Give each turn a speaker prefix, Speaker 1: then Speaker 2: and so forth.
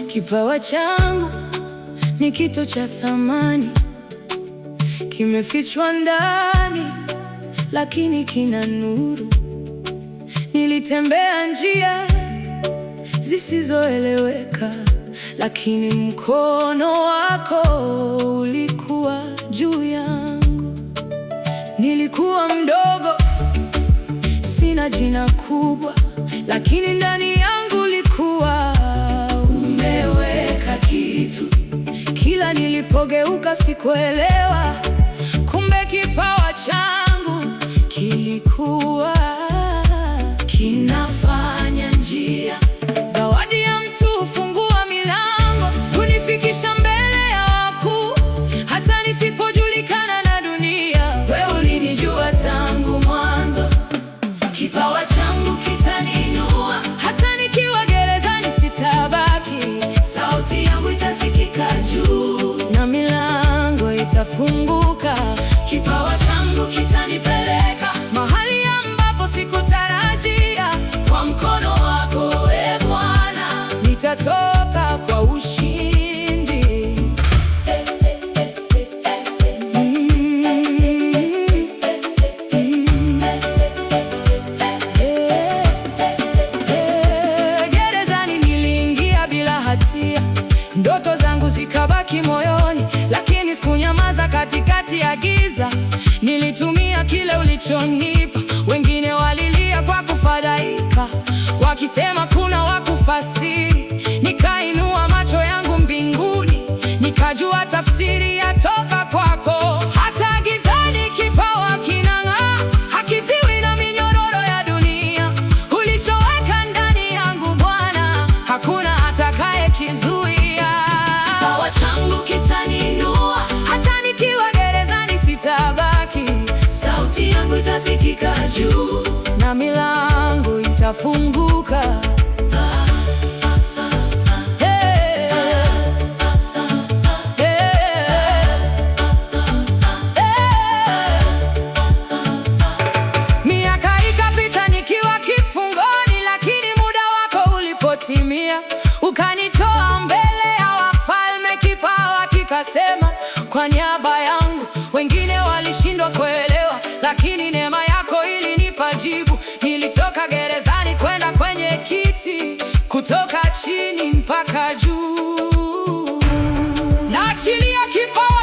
Speaker 1: Kipawa changu ni kitu cha thamani, kimefichwa ndani, lakini kina nuru. Nilitembea njia zisizoeleweka, lakini mkono wako ulikuwa juu yangu. Nilikuwa mdogo, sina jina kubwa, lakini ndani yangu ulikuwa umeweka kitu. Kila nilipogeuka sikuelewa, kumbe kipawa changu kilikuwa kinafanya njia. Zawadi ya mtu hufungua milango, kunifikisha mbele ya wakuu, hata nisipojulikana na dunia. Wewe ulinijua tangu mwanzo. Kipawa changu kitaninua, hata nikiwa gerezani sitabaki. Sauti yangu itasikika juu na milango itafunguka. Kipawa changu kitanipeleka mahali ambapo sikutarajia. Kwa mkono wako, e Bwana, nitatoka kwa ushindi. Gerezani niliingia bila hatia, ndoto zangu zikabaki moyoni, lakini sikunyamaza katikati ya giza. Nilitumia kile ulichonipa. Wengine walilia kwa kufadhaika, wakisema kuna wakufasiri. Nikainua macho yangu mbinguni, nikajua tafsiri yatoka kwako. Hata gizani kipawa kinang'aa, hakiziwi na minyororo ya dunia. Ulichoweka ndani yangu Bwana, hakuna atakayekizuia. Kipawa changu kitaninua, hata nikiwa gerezani sitabaki. Sauti yangu itasikika juu na milango itafunguka. Miaka ikapita nikiwa kifungoni, lakini muda wako ulipotimia, ukanitoa mbele ya wafalme. Kipawa kikasema kwa niaba yangu. Wengine walishindwa kuelewa, lakini neema yako ilinipa jibu. Nilitoka gerezani kwenda kwenye kiti, kutoka chini mpaka juu. Naachilia kipawa